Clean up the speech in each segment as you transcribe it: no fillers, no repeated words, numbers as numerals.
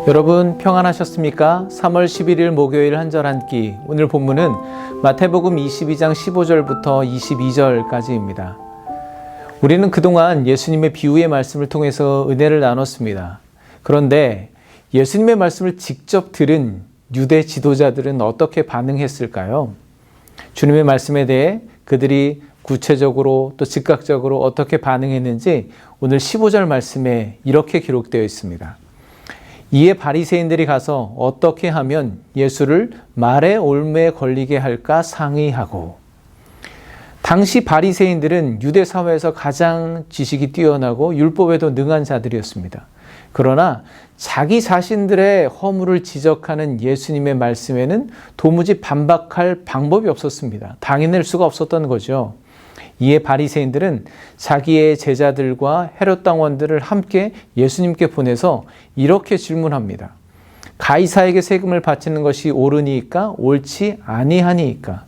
여러분 평안하셨습니까? 3월 11일 목요일 한절 한 끼. 오늘 본문은 마태복음 22장 15절부터 22절까지입니다. 우리는 그동안 예수님의 비유의 말씀을 통해서 은혜를 나눴습니다. 그런데 예수님의 말씀을 직접 들은 유대 지도자들은 어떻게 반응했을까요? 주님의 말씀에 대해 그들이 구체적으로 또 즉각적으로 어떻게 반응했는지 오늘 15절 말씀에 이렇게 기록되어 있습니다. 이에 바리새인들이 가서 어떻게 하면 예수를 말의 올무에 걸리게 할까 상의하고. 당시 바리새인들은 유대 사회에서 가장 지식이 뛰어나고 율법에도 능한 자들이었습니다. 그러나 자기 자신들의 허물을 지적하는 예수님의 말씀에는 도무지 반박할 방법이 없었습니다. 당해낼 수가 없었던 거죠. 이에 바리새인들은 자기의 제자들과 헤롯 당원들을 함께 예수님께 보내서 이렇게 질문합니다. 가이사에게 세금을 바치는 것이 옳으니까 옳지 아니하니까.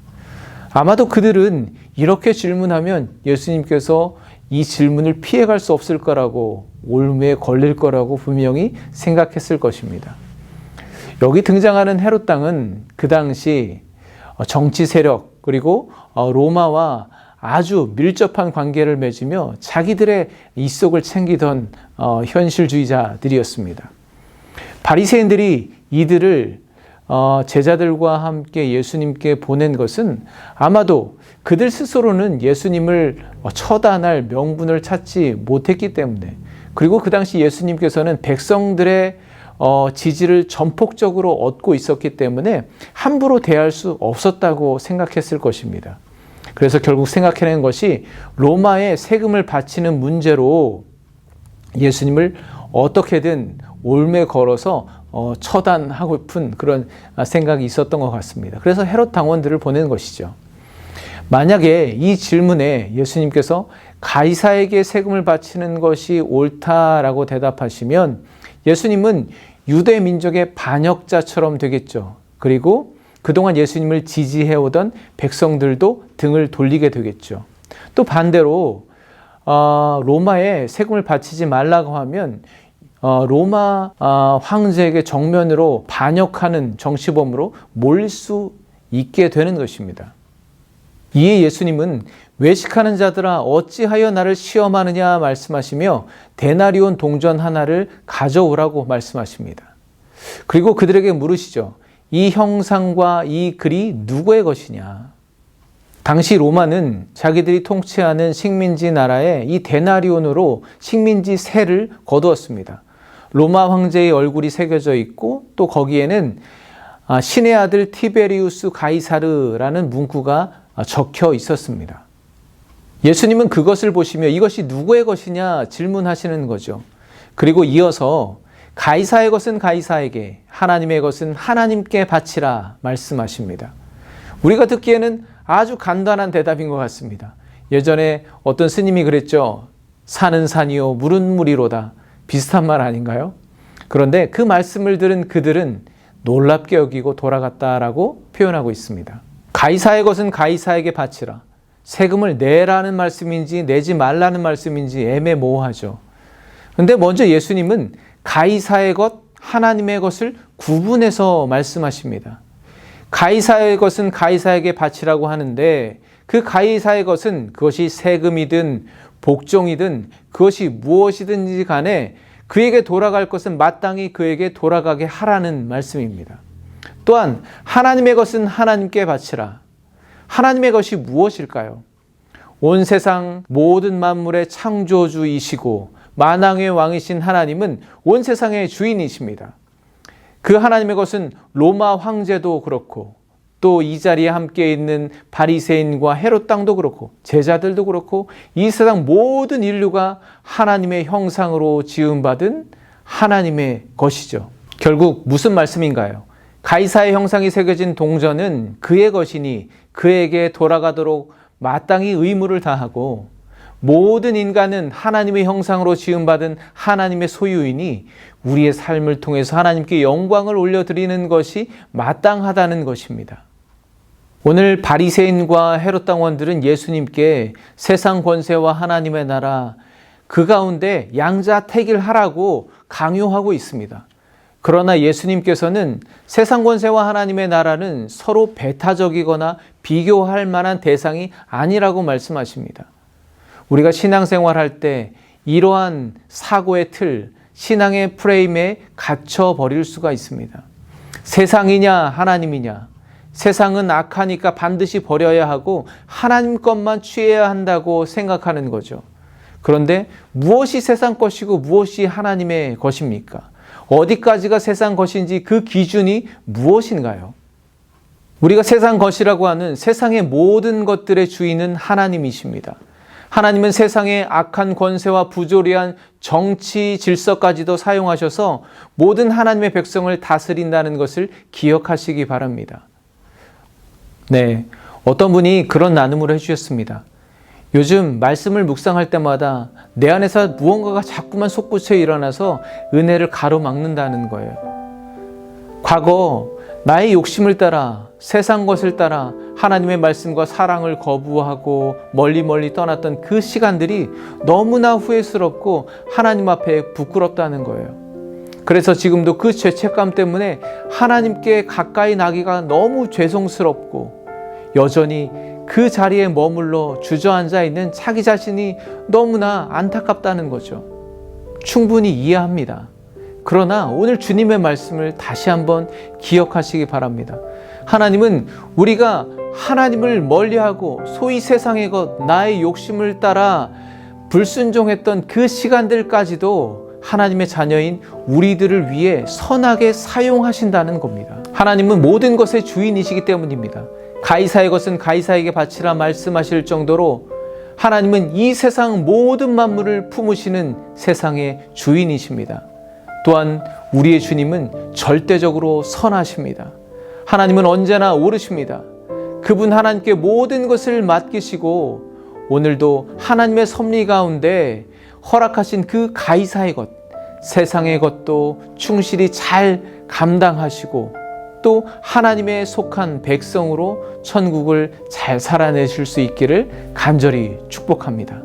아마도 그들은 이렇게 질문하면 예수님께서 이 질문을 피해갈 수 없을 거라고, 올무에 걸릴 거라고 분명히 생각했을 것입니다. 여기 등장하는 헤롯 당은 그 당시 정치 세력 그리고 로마와 아주 밀접한 관계를 맺으며 자기들의 이속을 챙기던 현실주의자들이었습니다. 바리새인들이 이들을 제자들과 함께 예수님께 보낸 것은 아마도 그들 스스로는 예수님을 처단할 명분을 찾지 못했기 때문에, 그리고 그 당시 예수님께서는 백성들의 지지를 전폭적으로 얻고 있었기 때문에 함부로 대할 수 없었다고 생각했을 것입니다. 그래서 결국 생각해낸 것이 로마에 세금을 바치는 문제로 예수님을 어떻게든 올무에 걸어서 처단하고픈 그런 생각이 있었던 것 같습니다. 그래서 헤롯 당원들을 보낸 것이죠. 만약에 이 질문에 예수님께서 가이사에게 세금을 바치는 것이 옳다라고 대답하시면 예수님은 유대 민족의 반역자처럼 되겠죠. 그리고 그동안 예수님을 지지해오던 백성들도 등을 돌리게 되겠죠. 또 반대로 로마에 세금을 바치지 말라고 하면 로마 황제에게 정면으로 반역하는 정치범으로 몰릴 수 있게 되는 것입니다. 이에 예수님은 외식하는 자들아 어찌하여 나를 시험하느냐 말씀하시며 데나리온 동전 하나를 가져오라고 말씀하십니다. 그리고 그들에게 물으시죠. 이 형상과 이 글이 누구의 것이냐? 당시 로마는 자기들이 통치하는 식민지 나라에 이 데나리온으로 식민지 세를 거두었습니다. 로마 황제의 얼굴이 새겨져 있고 또 거기에는 신의 아들 티베리우스 가이사르라는 문구가 적혀 있었습니다. 예수님은 그것을 보시며 이것이 누구의 것이냐 질문하시는 거죠. 그리고 이어서 가이사의 것은 가이사에게, 하나님의 것은 하나님께 바치라 말씀하십니다. 우리가 듣기에는 아주 간단한 대답인 것 같습니다. 예전에 어떤 스님이 그랬죠. 산은 산이요 물은 물이로다. 비슷한 말 아닌가요? 그런데 그 말씀을 들은 그들은 놀랍게 여기고 돌아갔다라고 표현하고 있습니다. 가이사의 것은 가이사에게 바치라. 세금을 내라는 말씀인지 내지 말라는 말씀인지 애매모호하죠. 그런데 먼저 예수님은 가이사의 것, 하나님의 것을 구분해서 말씀하십니다. 가이사의 것은 가이사에게 바치라고 하는데 그 가이사의 것은 그것이 세금이든 복종이든 그것이 무엇이든지 간에 그에게 돌아갈 것은 마땅히 그에게 돌아가게 하라는 말씀입니다. 또한 하나님의 것은 하나님께 바치라. 하나님의 것이 무엇일까요? 온 세상 모든 만물의 창조주이시고 만왕의 왕이신 하나님은 온 세상의 주인이십니다. 그 하나님의 것은 로마 황제도 그렇고 또 이 자리에 함께 있는 바리새인과 헤롯 당도 그렇고 제자들도 그렇고 이 세상 모든 인류가 하나님의 형상으로 지음받은 하나님의 것이죠. 결국 무슨 말씀인가요? 가이사의 형상이 새겨진 동전은 그의 것이니 그에게 돌아가도록 마땅히 의무를 다하고 모든 인간은 하나님의 형상으로 지음받은 하나님의 소유이니 우리의 삶을 통해서 하나님께 영광을 올려드리는 것이 마땅하다는 것입니다. 오늘 바리새인과 헤롯 당원들은 예수님께 세상 권세와 하나님의 나라 그 가운데 양자택일하라고 강요하고 있습니다. 그러나 예수님께서는 세상 권세와 하나님의 나라는 서로 배타적이거나 비교할 만한 대상이 아니라고 말씀하십니다. 우리가 신앙생활할 때 이러한 사고의 틀, 신앙의 프레임에 갇혀 버릴 수가 있습니다. 세상이냐 하나님이냐, 세상은 악하니까 반드시 버려야 하고 하나님 것만 취해야 한다고 생각하는 거죠. 그런데 무엇이 세상 것이고 무엇이 하나님의 것입니까? 어디까지가 세상 것인지 그 기준이 무엇인가요? 우리가 세상 것이라고 하는 세상의 모든 것들의 주인은 하나님이십니다. 하나님은 세상의 악한 권세와 부조리한 정치 질서까지도 사용하셔서 모든 하나님의 백성을 다스린다는 것을 기억하시기 바랍니다. 네, 어떤 분이 그런 나눔을 해주셨습니다. 요즘 말씀을 묵상할 때마다 내 안에서 무언가가 자꾸만 솟구쳐 일어나서 은혜를 가로막는다는 거예요. 과거 나의 욕심을 따라 세상 것을 따라 하나님의 말씀과 사랑을 거부하고 멀리 떠났던 그 시간들이 너무나 후회스럽고 하나님 앞에 부끄럽다는 거예요. 그래서 지금도 그 죄책감 때문에 하나님께 가까이 나기가 너무 죄송스럽고 여전히 그 자리에 머물러 주저앉아 있는 자기 자신이 너무나 안타깝다는 거죠. 충분히 이해합니다. 그러나 오늘 주님의 말씀을 다시 한번 기억하시기 바랍니다. 하나님은 우리가 하나님을 멀리하고 소위 세상의 것, 나의 욕심을 따라 불순종했던 그 시간들까지도 하나님의 자녀인 우리들을 위해 선하게 사용하신다는 겁니다. 하나님은 모든 것의 주인이시기 때문입니다. 가이사의 것은 가이사에게 바치라 말씀하실 정도로 하나님은 이 세상 모든 만물을 품으시는 세상의 주인이십니다. 또한 우리의 주님은 절대적으로 선하십니다. 하나님은 언제나 옳으십니다. 그분 하나님께 모든 것을 맡기시고 오늘도 하나님의 섭리 가운데 허락하신 그 가이사의 것, 세상의 것도 충실히 잘 감당하시고 또 하나님의 속한 백성으로 천국을 잘 살아내실 수 있기를 간절히 축복합니다.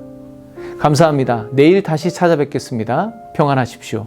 감사합니다. 내일 다시 찾아뵙겠습니다. 평안하십시오.